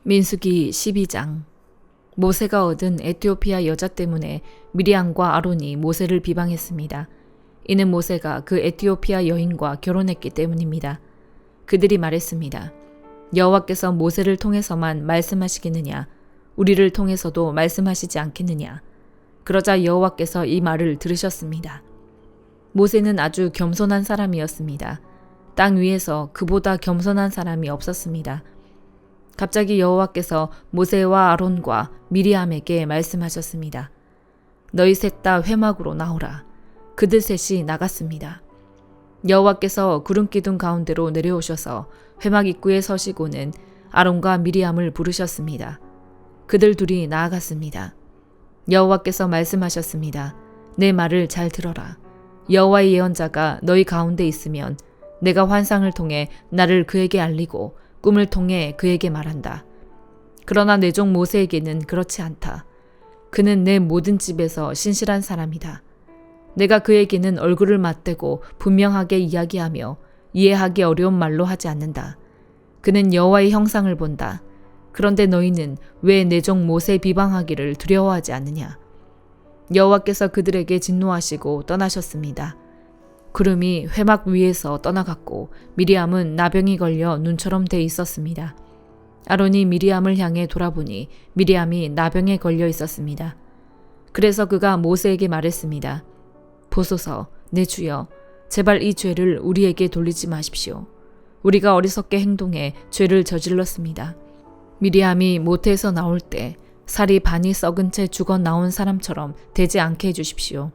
민수기 12장. 모세가 얻은 에티오피아 여자 때문에 미리암과 아론이 모세를 비방했습니다. 이는 모세가 그 에티오피아 여인과 결혼했기 때문입니다. 그들이 말했습니다. 여호와께서 모세를 통해서만 말씀하시겠느냐? 우리를 통해서도 말씀하시지 않겠느냐? 그러자 여호와께서 이 말을 들으셨습니다. 모세는 아주 겸손한 사람이었습니다. 땅 위에서 그보다 겸손한 사람이 없었습니다. 갑자기 여호와께서 모세와 아론과 미리암에게 말씀하셨습니다. 너희 셋 다 회막으로 나오라. 그들 셋이 나갔습니다. 여호와께서 구름 기둥 가운데로 내려오셔서 회막 입구에 서시고는 아론과 미리암을 부르셨습니다. 그들 둘이 나아갔습니다. 여호와께서 말씀하셨습니다. 내 말을 잘 들어라. 여호와의 예언자가 너희 가운데 있으면 내가 환상을 통해 나를 그에게 알리고 꿈을 통해 그에게 말한다. 그러나 내 종 모세에게는 그렇지 않다. 그는 내 모든 집에서 신실한 사람이다. 내가 그에게는 얼굴을 맞대고 분명하게 이야기하며 이해하기 어려운 말로 하지 않는다. 그는 여호와의 형상을 본다. 그런데 너희는 왜 내 종 모세 비방하기를 두려워하지 않느냐? 여호와께서 그들에게 진노하시고 떠나셨습니다. 구름이 회막 위에서 떠나갔고 미리암은 나병이 걸려 눈처럼 돼 있었습니다. 아론이 미리암을 향해 돌아보니 미리암이 나병에 걸려 있었습니다. 그래서 그가 모세에게 말했습니다. 보소서, 내 주여, 제발 이 죄를 우리에게 돌리지 마십시오. 우리가 어리석게 행동해 죄를 저질렀습니다. 미리암이 모태에서 나올 때 살이 반이 썩은 채 죽어 나온 사람처럼 되지 않게 해주십시오.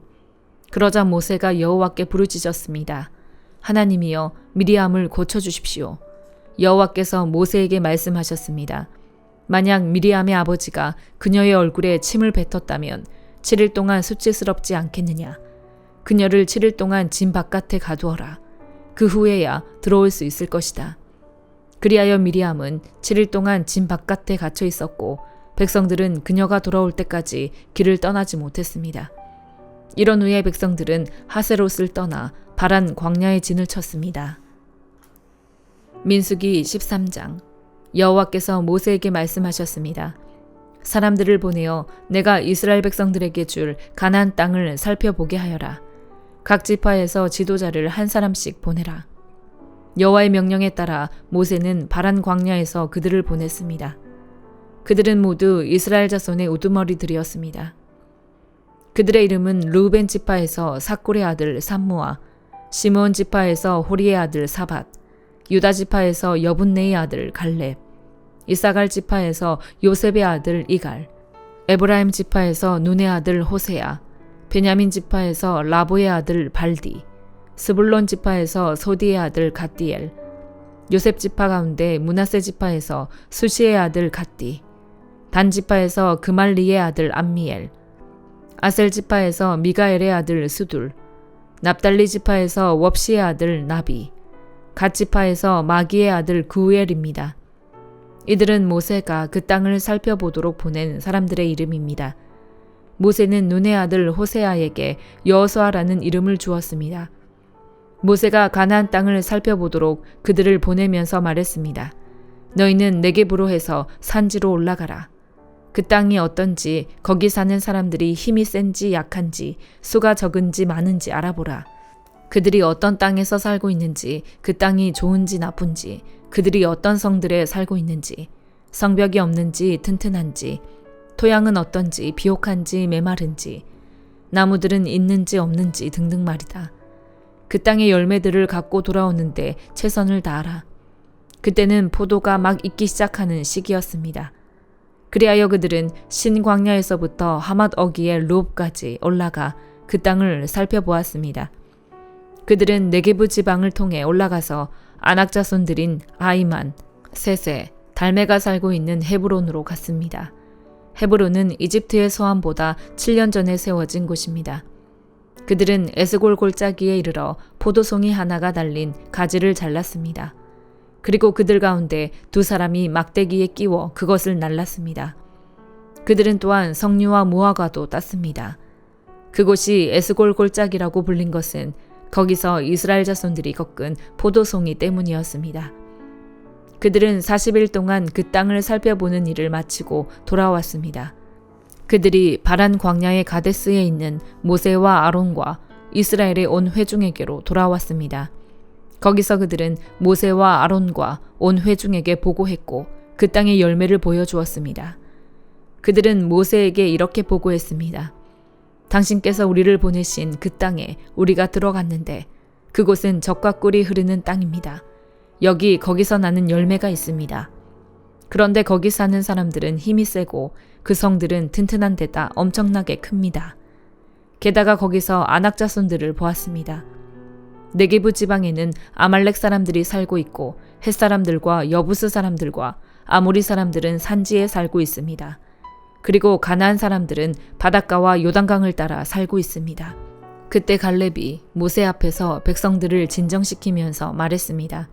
그러자 모세가 여호와께 부르짖었습니다. 하나님이여, 미리암을 고쳐주십시오. 여호와께서 모세에게 말씀하셨습니다. 만약 미리암의 아버지가 그녀의 얼굴에 침을 뱉었다면 7일 동안 수치스럽지 않겠느냐? 그녀를 7일 동안 진 바깥에 가두어라. 그 후에야 들어올 수 있을 것이다. 그리하여 미리암은 7일 동안 진 바깥에 갇혀 있었고 백성들은 그녀가 돌아올 때까지 길을 떠나지 못했습니다. 이런 후에 백성들은 하세롯을 떠나 바란 광야의 진을 쳤습니다. 민수기 13장. 여호와께서 모세에게 말씀하셨습니다. 사람들을 보내어 내가 이스라엘 백성들에게 줄 가나안 땅을 살펴보게 하여라. 각 지파에서 지도자를 한 사람씩 보내라. 여호와의 명령에 따라 모세는 바란 광야에서 그들을 보냈습니다. 그들은 모두 이스라엘 자손의 우두머리들이었습니다. 그들의 이름은 르우벤 지파에서 사골의 아들 삼무아, 시므온 지파에서 호리의 아들 사밧, 유다 지파에서 여분네의 아들 갈렙, 이사갈 지파에서 요셉의 아들 이갈, 에브라임 지파에서 눈의 아들 호세야, 베냐민 지파에서 라보의 아들 발디, 스불론 지파에서 소디의 아들 갓디엘, 요셉 지파 가운데 므낫세 지파에서 수시의 아들 갓디, 단 지파에서 그말리의 아들 암미엘, 아셀 지파에서 미가엘의 아들 수둘, 납달리 지파에서 웁시의 아들 나비, 갓 지파에서 마기의 아들 구엘입니다. 이들은 모세가 그 땅을 살펴보도록 보낸 사람들의 이름입니다. 모세는 눈의 아들 호세아에게 여호수아라는 이름을 주었습니다. 모세가 가나안 땅을 살펴보도록 그들을 보내면서 말했습니다. 너희는 네겝으로 해서 산지로 올라가라. 그 땅이 어떤지, 거기 사는 사람들이 힘이 센지 약한지, 수가 적은지 많은지 알아보라. 그들이 어떤 땅에서 살고 있는지, 그 땅이 좋은지 나쁜지, 그들이 어떤 성들에 살고 있는지, 성벽이 없는지 튼튼한지, 토양은 어떤지 비옥한지 메마른지, 나무들은 있는지 없는지 등등 말이다. 그 땅의 열매들을 갖고 돌아오는데 최선을 다하라. 그때는 포도가 막 익기 시작하는 시기였습니다. 그리하여 그들은 신광야에서부터 하맛 어기의 룹까지 올라가 그 땅을 살펴보았습니다. 그들은 네게부 지방을 통해 올라가서 아낙 자손들인 아이만, 세세, 달메가 살고 있는 헤브론으로 갔습니다. 헤브론은 이집트의 소암보다 7년 전에 세워진 곳입니다. 그들은 에스골 골짜기에 이르러 포도송이 하나가 달린 가지를 잘랐습니다. 그리고 그들 가운데 두 사람이 막대기에 끼워 그것을 날랐습니다. 그들은 또한 석류와 무화과도 땄습니다. 그곳이 에스골 골짜기라고 불린 것은 거기서 이스라엘 자손들이 겪은 포도송이 때문이었습니다. 그들은 40일 동안 그 땅을 살펴보는 일을 마치고 돌아왔습니다. 그들이 바란 광야의 가데스에 있는 모세와 아론과 이스라엘의 온 회중에게로 돌아왔습니다. 거기서 그들은 모세와 아론과 온 회중에게 보고했고 그 땅의 열매를 보여주었습니다. 그들은 모세에게 이렇게 보고했습니다. 당신께서 우리를 보내신 그 땅에 우리가 들어갔는데 그곳은 젖과 꿀이 흐르는 땅입니다. 거기서 나는 열매가 있습니다. 그런데 거기 사는 사람들은 힘이 세고 그 성들은 튼튼한 데다 엄청나게 큽니다. 게다가 거기서 아낙 자손들을 보았습니다. 네게부 지방에는 아말렉 사람들이 살고 있고 헷 사람들과 여부스 사람들과 아모리 사람들은 산지에 살고 있습니다. 그리고 가나안 사람들은 바닷가와 요단강을 따라 살고 있습니다. 그때 갈렙이 모세 앞에서 백성들을 진정시키면서 말했습니다.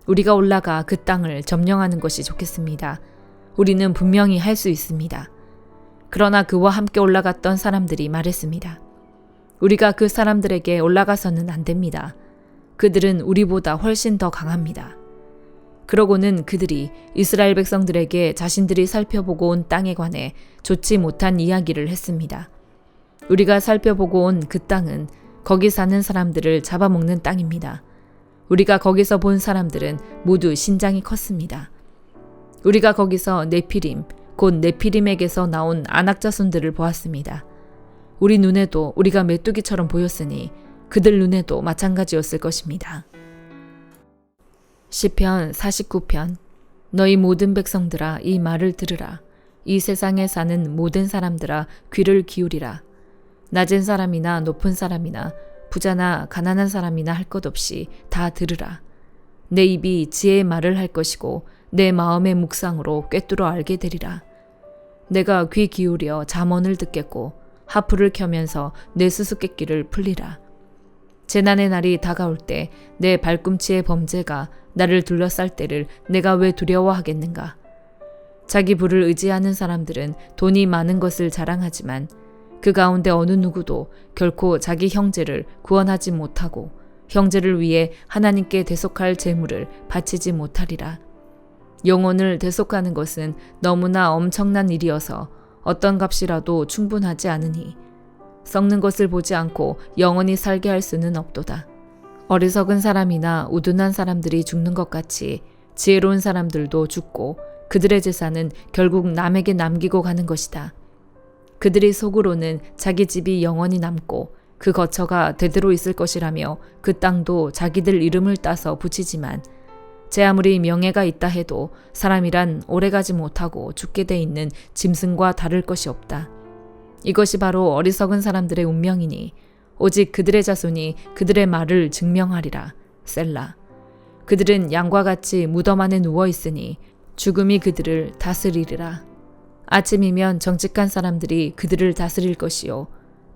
우리가 올라가 그 땅을 점령하는 것이 좋겠습니다. 우리는 분명히 할 수 있습니다. 그러나 그와 함께 올라갔던 사람들이 말했습니다. 우리가 그 사람들에게 올라가서는 안 됩니다. 그들은 우리보다 훨씬 더 강합니다. 그러고는 그들이 이스라엘 백성들에게 자신들이 살펴보고 온 땅에 관해 좋지 못한 이야기를 했습니다. 우리가 살펴보고 온 그 땅은 거기 사는 사람들을 잡아먹는 땅입니다. 우리가 거기서 본 사람들은 모두 신장이 컸습니다. 우리가 거기서 네피림, 곧 네피림에게서 나온 아낙 자손들을 보았습니다. 우리 눈에도 우리가 메뚜기처럼 보였으니 그들 눈에도 마찬가지였을 것입니다. 시편 49편. 너희 모든 백성들아 이 말을 들으라. 이 세상에 사는 모든 사람들아 귀를 기울이라. 낮은 사람이나 높은 사람이나 부자나 가난한 사람이나 할 것 없이 다 들으라. 내 입이 지혜의 말을 할 것이고 내 마음의 묵상으로 꿰뚫어 알게 되리라. 내가 귀 기울여 잠언을 듣겠고 하프를 켜면서 내 수수께끼를 풀리라. 재난의 날이 다가올 때 내 발꿈치의 범죄가 나를 둘러쌀 때를 내가 왜 두려워하겠는가. 자기 부를 의지하는 사람들은 돈이 많은 것을 자랑하지만 그 가운데 어느 누구도 결코 자기 형제를 구원하지 못하고 형제를 위해 하나님께 대속할 제물을 바치지 못하리라. 영혼을 대속하는 것은 너무나 엄청난 일이어서 어떤 값이라도 충분하지 않으니 썩는 것을 보지 않고 영원히 살게 할 수는 없도다. 어리석은 사람이나 우둔한 사람들이 죽는 것 같이 지혜로운 사람들도 죽고 그들의 재산은 결국 남에게 남기고 가는 것이다. 그들이 속으로는 자기 집이 영원히 남고 그 거처가 대대로 있을 것이라며 그 땅도 자기들 이름을 따서 붙이지만 제 아무리 명예가 있다 해도 사람이란 오래가지 못하고 죽게 돼 있는 짐승과 다를 것이 없다. 이것이 바로 어리석은 사람들의 운명이니 오직 그들의 자손이 그들의 말을 증명하리라. 셀라. 그들은 양과 같이 무덤 안에 누워 있으니 죽음이 그들을 다스리리라. 아침이면 정직한 사람들이 그들을 다스릴 것이요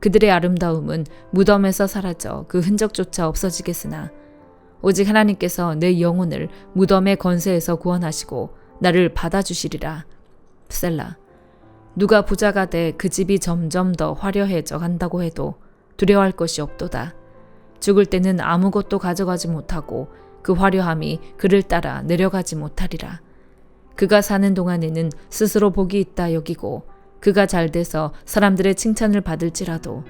그들의 아름다움은 무덤에서 사라져 그 흔적조차 없어지겠으나 오직 하나님께서 내 영혼을 무덤의 건세에서 구원하시고 나를 받아주시리라. 셀라. 누가 부자가 돼 그 집이 점점 더 화려해져 간다고 해도 두려워할 것이 없도다. 죽을 때는 아무것도 가져가지 못하고 그 화려함이 그를 따라 내려가지 못하리라. 그가 사는 동안에는 스스로 복이 있다 여기고 그가 잘 돼서 사람들의 칭찬을 받을지라도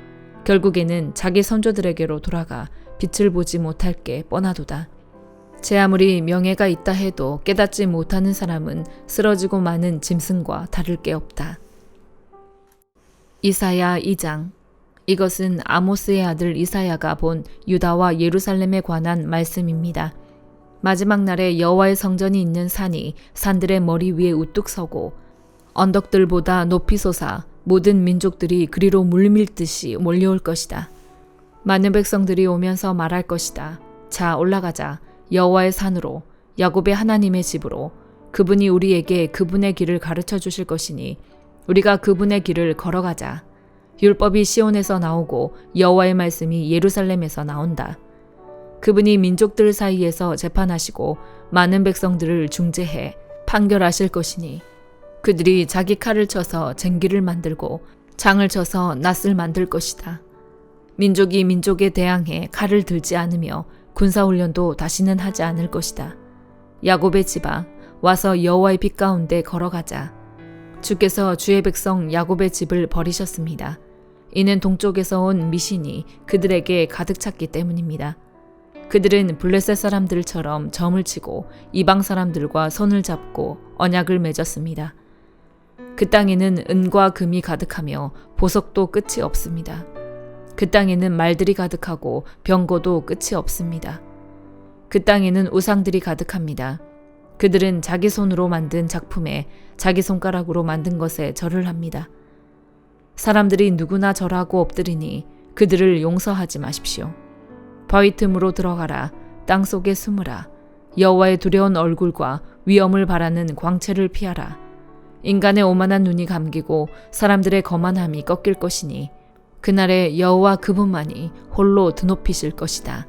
결국에는 자기 선조들에게로 돌아가 빛을 보지 못할 게 뻔하도다. 제 아무리 명예가 있다 해도 깨닫지 못하는 사람은 쓰러지고 마는 짐승과 다를 게 없다. 이사야 2장. 이것은 아모스의 아들 이사야가 본 유다와 예루살렘에 관한 말씀입니다. 마지막 날에 여호와의 성전이 있는 산이 산들의 머리 위에 우뚝 서고 언덕들보다 높이 솟아 모든 민족들이 그리로 물밀듯이 몰려올 것이다. 많은 백성들이 오면서 말할 것이다. 자, 올라가자. 여호와의 산으로, 야곱의 하나님의 집으로. 그분이 우리에게 그분의 길을 가르쳐 주실 것이니 우리가 그분의 길을 걸어가자. 율법이 시온에서 나오고 여호와의 말씀이 예루살렘에서 나온다. 그분이 민족들 사이에서 재판하시고 많은 백성들을 중재해 판결하실 것이니 그들이 자기 칼을 쳐서 쟁기를 만들고 장을 쳐서 낫을 만들 것이다. 민족이 민족에 대항해 칼을 들지 않으며 군사훈련도 다시는 하지 않을 것이다. 야곱의 집아, 와서 여호와의 빛 가운데 걸어가자. 주께서 주의 백성 야곱의 집을 버리셨습니다. 이는 동쪽에서 온 미신이 그들에게 가득 찼기 때문입니다. 그들은 블레셋 사람들처럼 점을 치고 이방 사람들과 손을 잡고 언약을 맺었습니다. 그 땅에는 은과 금이 가득하며 보석도 끝이 없습니다. 그 땅에는 말들이 가득하고 병거도 끝이 없습니다. 그 땅에는 우상들이 가득합니다. 그들은 자기 손으로 만든 작품에 자기 손가락으로 만든 것에 절을 합니다. 사람들이 누구나 절하고 엎드리니 그들을 용서하지 마십시오. 바위 틈으로 들어가라. 땅속에 숨으라. 여호와의 두려운 얼굴과 위엄을 바라는 광채를 피하라. 인간의 오만한 눈이 감기고 사람들의 거만함이 꺾일 것이니 그날에 여호와 그분만이 홀로 드높이실 것이다.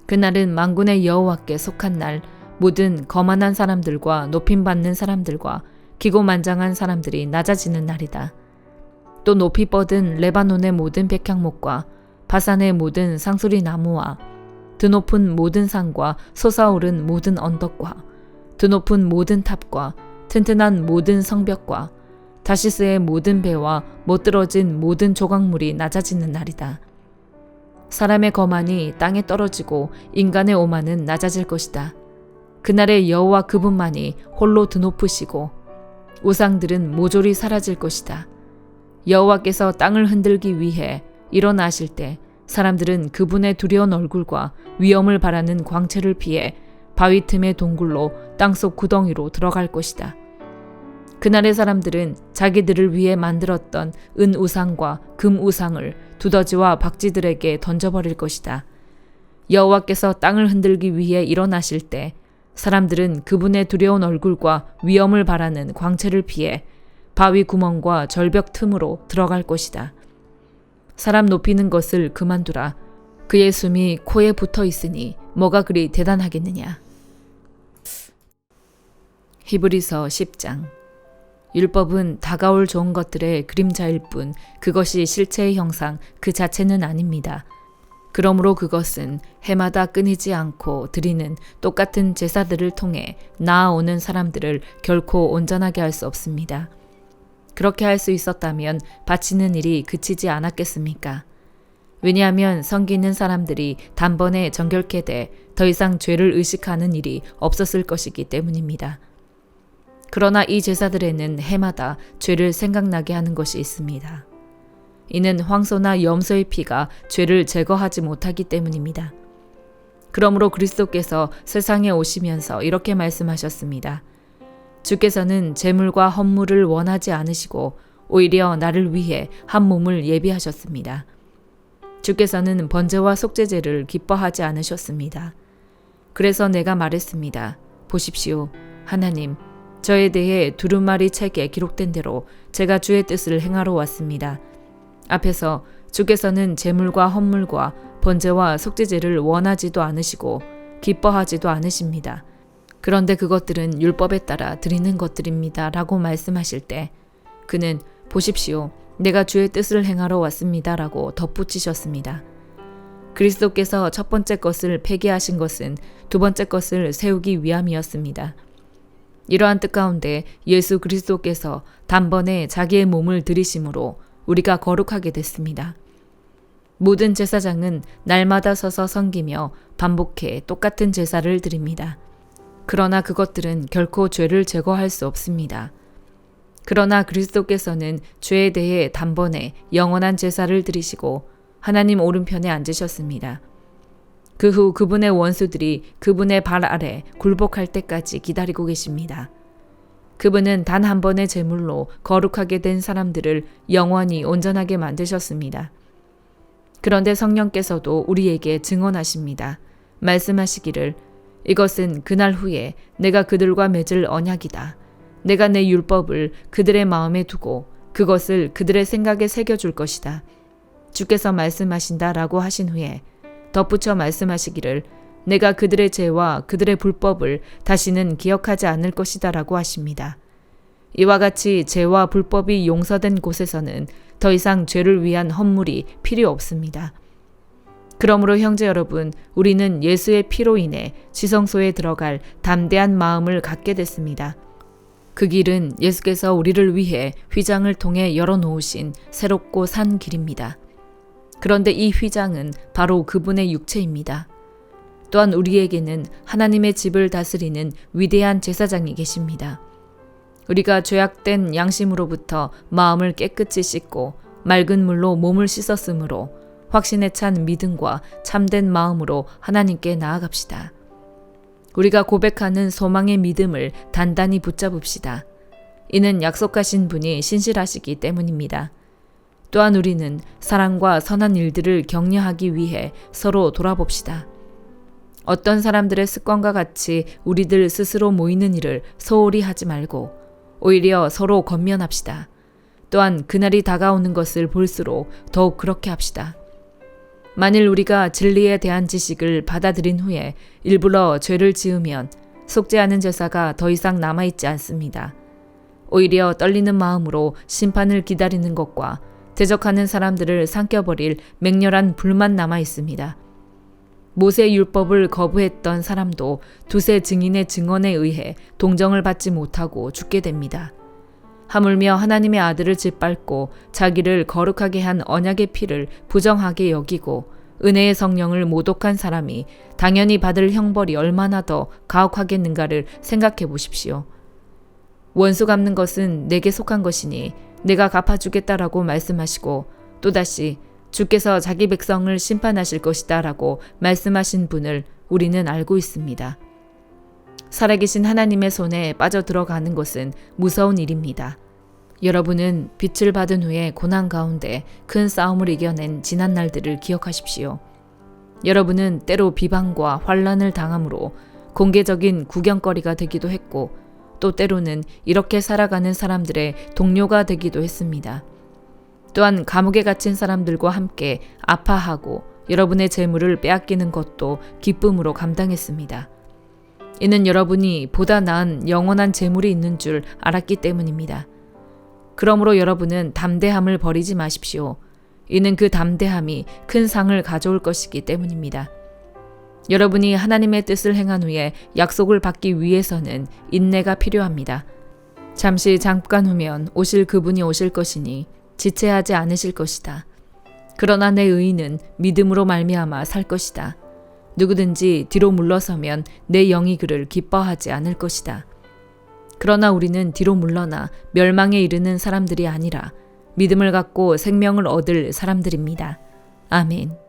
그날은 만군의 여호와께 속한 날, 모든 거만한 사람들과 높임받는 사람들과 기고만장한 사람들이 낮아지는 날이다. 또 높이 뻗은 레바논의 모든 백향목과 바산의 모든 상수리 나무와 드높은 모든 산과 솟아오른 모든 언덕과 드높은 모든 탑과 튼튼한 모든 성벽과 다시스의 모든 배와 못 떨어진 모든 조각물이 낮아지는 날이다. 사람의 거만이 땅에 떨어지고 인간의 오만은 낮아질 것이다. 그날에 여호와 그분만이 홀로 드높으시고 우상들은 모조리 사라질 것이다. 여호와께서 땅을 흔들기 위해 일어나실 때 사람들은 그분의 두려운 얼굴과 위엄을 바라는 광채를 피해 바위 틈의 동굴로 땅속 구덩이로 들어갈 것이다. 그날의 사람들은 자기들을 위해 만들었던 은 우상과 금 우상을 두더지와 박쥐들에게 던져버릴 것이다. 여호와께서 땅을 흔들기 위해 일어나실 때 사람들은 그분의 두려운 얼굴과 위엄을 바라는 광채를 피해 바위 구멍과 절벽 틈으로 들어갈 것이다. 사람 높이는 것을 그만두라. 그의 숨이 코에 붙어 있으니 뭐가 그리 대단하겠느냐. 히브리서 10장. 율법은 다가올 좋은 것들의 그림자일 뿐 그것이 실체의 형상 그 자체는 아닙니다. 그러므로 그것은 해마다 끊이지 않고 드리는 똑같은 제사들을 통해 나아오는 사람들을 결코 온전하게 할 수 없습니다. 그렇게 할 수 있었다면 바치는 일이 그치지 않았겠습니까? 왜냐하면 섬기는 사람들이 단번에 정결케 돼 더 이상 죄를 의식하는 일이 없었을 것이기 때문입니다. 그러나 이 제사들에는 해마다 죄를 생각나게 하는 것이 있습니다. 이는 황소나 염소의 피가 죄를 제거하지 못하기 때문입니다. 그러므로 그리스도께서 세상에 오시면서 이렇게 말씀하셨습니다. 주께서는 제물과 헌물을 원하지 않으시고 오히려 나를 위해 한 몸을 예비하셨습니다. 주께서는 번제와 속죄제를 기뻐하지 않으셨습니다. 그래서 내가 말했습니다. 보십시오. 하나님, 저에 대해 두루마리 책에 기록된 대로 제가 주의 뜻을 행하러 왔습니다. 앞에서 주께서는 제물과 헌물과 번제와 속죄제를 원하지도 않으시고 기뻐하지도 않으십니다. 그런데 그것들은 율법에 따라 드리는 것들입니다. 라고 말씀하실 때 그는 보십시오. 내가 주의 뜻을 행하러 왔습니다. 라고 덧붙이셨습니다. 그리스도께서 첫 번째 것을 폐기하신 것은 두 번째 것을 세우기 위함이었습니다. 이러한 뜻 가운데 예수 그리스도께서 단번에 자기의 몸을 들이심으로 우리가 거룩하게 됐습니다. 모든 제사장은 날마다 서서 섬기며 반복해 똑같은 제사를 드립니다. 그러나 그것들은 결코 죄를 제거할 수 없습니다. 그러나 그리스도께서는 죄에 대해 단번에 영원한 제사를 드리시고 하나님 오른편에 앉으셨습니다. 그 후 그분의 원수들이 그분의 발 아래 굴복할 때까지 기다리고 계십니다. 그분은 단 한 번의 제물로 거룩하게 된 사람들을 영원히 온전하게 만드셨습니다. 그런데 성령께서도 우리에게 증언하십니다. 말씀하시기를 이것은 그날 후에 내가 그들과 맺을 언약이다. 내가 내 율법을 그들의 마음에 두고 그것을 그들의 생각에 새겨줄 것이다. 주께서 말씀하신다라고 하신 후에 덧붙여 말씀하시기를 내가 그들의 죄와 그들의 불법을 다시는 기억하지 않을 것이다 라고 하십니다. 이와 같이 죄와 불법이 용서된 곳에서는 더 이상 죄를 위한 헌물이 필요 없습니다. 그러므로 형제 여러분, 우리는 예수의 피로 인해 지성소에 들어갈 담대한 마음을 갖게 됐습니다. 그 길은 예수께서 우리를 위해 휘장을 통해 열어놓으신 새롭고 산 길입니다. 그런데 이 휘장은 바로 그분의 육체입니다. 또한 우리에게는 하나님의 집을 다스리는 위대한 제사장이 계십니다. 우리가 죄악된 양심으로부터 마음을 깨끗이 씻고 맑은 물로 몸을 씻었으므로 확신에 찬 믿음과 참된 마음으로 하나님께 나아갑시다. 우리가 고백하는 소망의 믿음을 단단히 붙잡읍시다. 이는 약속하신 분이 신실하시기 때문입니다. 또한 우리는 사랑과 선한 일들을 격려하기 위해 서로 돌아봅시다. 어떤 사람들의 습관과 같이 우리들 스스로 모이는 일을 소홀히 하지 말고 오히려 서로 권면합시다. 또한 그날이 다가오는 것을 볼수록 더욱 그렇게 합시다. 만일 우리가 진리에 대한 지식을 받아들인 후에 일부러 죄를 지으면 속죄하는 제사가 더 이상 남아있지 않습니다. 오히려 떨리는 마음으로 심판을 기다리는 것과 대적하는 사람들을 삼켜버릴 맹렬한 불만 남아있습니다. 모세 율법을 거부했던 사람도 두세 증인의 증언에 의해 동정을 받지 못하고 죽게 됩니다. 하물며 하나님의 아들을 짓밟고 자기를 거룩하게 한 언약의 피를 부정하게 여기고 은혜의 성령을 모독한 사람이 당연히 받을 형벌이 얼마나 더 가혹하겠는가를 생각해 보십시오. 원수 갚는 것은 내게 속한 것이니 내가 갚아주겠다라고 말씀하시고 또다시 주께서 자기 백성을 심판하실 것이다 라고 말씀하신 분을 우리는 알고 있습니다. 살아계신 하나님의 손에 빠져들어가는 것은 무서운 일입니다. 여러분은 빛을 받은 후에 고난 가운데 큰 싸움을 이겨낸 지난 날들을 기억하십시오. 여러분은 때로 비방과 환난을 당함으로 공개적인 구경거리가 되기도 했고 또 때로는 이렇게 살아가는 사람들의 동료가 되기도 했습니다. 또한 감옥에 갇힌 사람들과 함께 아파하고 여러분의 재물을 빼앗기는 것도 기쁨으로 감당했습니다. 이는 여러분이 보다 나은 영원한 재물이 있는 줄 알았기 때문입니다. 그러므로 여러분은 담대함을 버리지 마십시오. 이는 그 담대함이 큰 상을 가져올 것이기 때문입니다. 여러분이 하나님의 뜻을 행한 후에 약속을 받기 위해서는 인내가 필요합니다. 잠시 잠깐 후면 오실 그분이 오실 것이니 지체하지 않으실 것이다. 그러나 내 의인은 믿음으로 말미암아 살 것이다. 누구든지 뒤로 물러서면 내 영이 그를 기뻐하지 않을 것이다. 그러나 우리는 뒤로 물러나 멸망에 이르는 사람들이 아니라 믿음을 갖고 생명을 얻을 사람들입니다. 아멘.